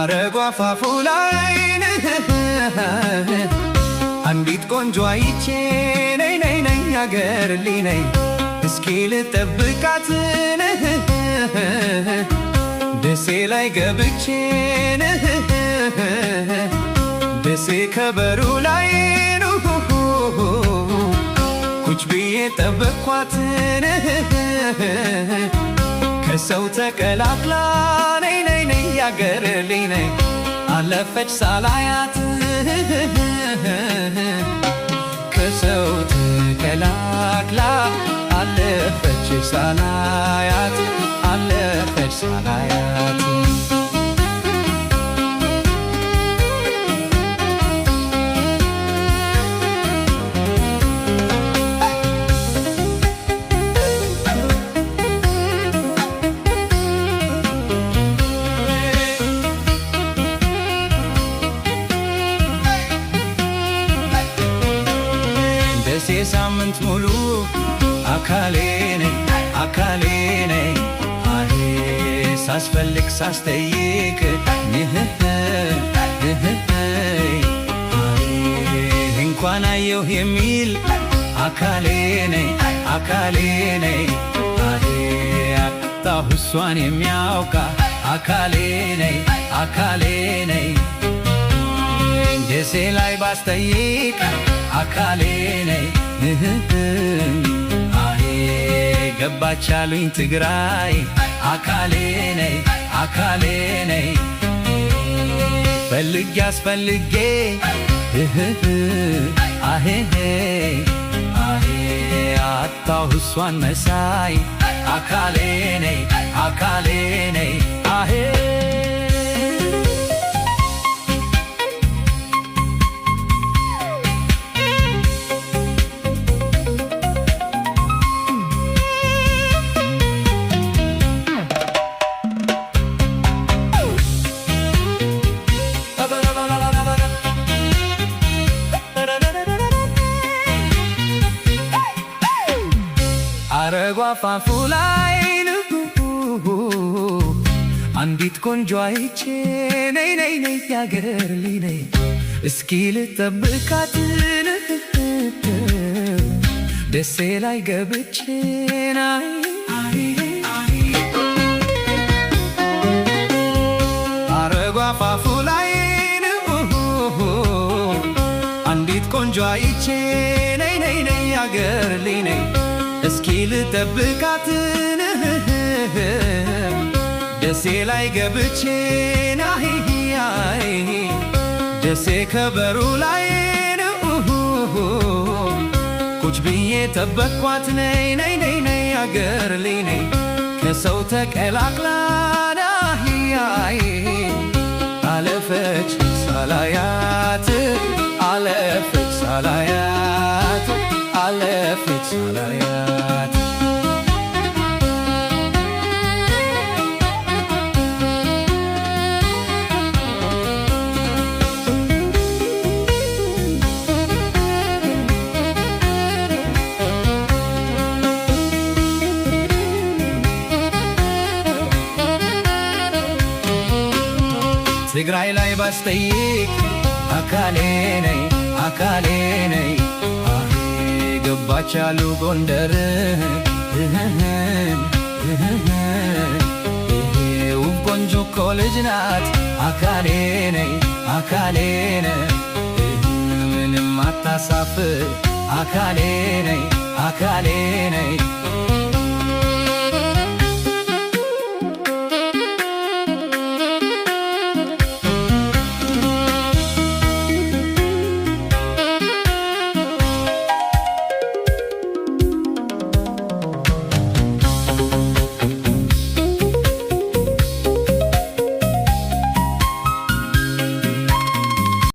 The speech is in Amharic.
አረጓ ፋፉ ላይ አንዲት ቆንጆ አይቼ ነይ ነይ ነይ አገር ልይ እስኪ ልጠብቃት ደሴ ላይ ገብቼ ደሴ ከበሩ ላይ ቁጭ ብዬ ጠበቅኳት ከሰው ተቀላቅላ ነይ ነይ ነይ አገር ልይ አለፈች ሳላያት ከሰው ተቀላቅላ አለፈች ሳላያት አለፈች ሳላያት ሳምንት ሙሉ አካሌ ነይ ሳስፈልግ ሳስጠይቅ እንኳን አየሁ የሚል አካሌ ነይ አጣሁ እሷን የሚያውቃ አካሌ ነይ ደሴ ላይ ባስጠይቅ አካሌ ነይ ገባች አሉኝ ትግራይ አካሌ ነይ ፈልጌ አስፈልጌ አጣሁ እሷን መሳይ አካሌ ነይ አረጓ ፋፉ ላይ አንዲት ቆንጆ አይቼ ነይ ነይ ነይ አገር ልይ እስኪ ልጠብቃት ደሴ ላይ ገብቼ አረጓ ፋፉ ላይ አንዲት ቆንጆ አይቼ ነይ ነይ ነይ አገር ልይ እስኪ ልጠብቃት ደሴ ላይ ገብቼ ደሴ ከበሩ ላይ ቁጭ ብዬ ጠበቅኳት ነይ ነይ ነይ ነይ አገር ልይ ከሰው ተቀላቅላ አለፈች ሳላያት አለፈች ሳላያት አለፈች ሳላያት ትግራይ ላይ ባስጠይቅ አካሌ ነይ ገባች አሉ ጎንደር ውብ ቆንጆ እኮ ልጅ ናት አካሌ ነይ ምንም አታሳፍር አካሌ ነይ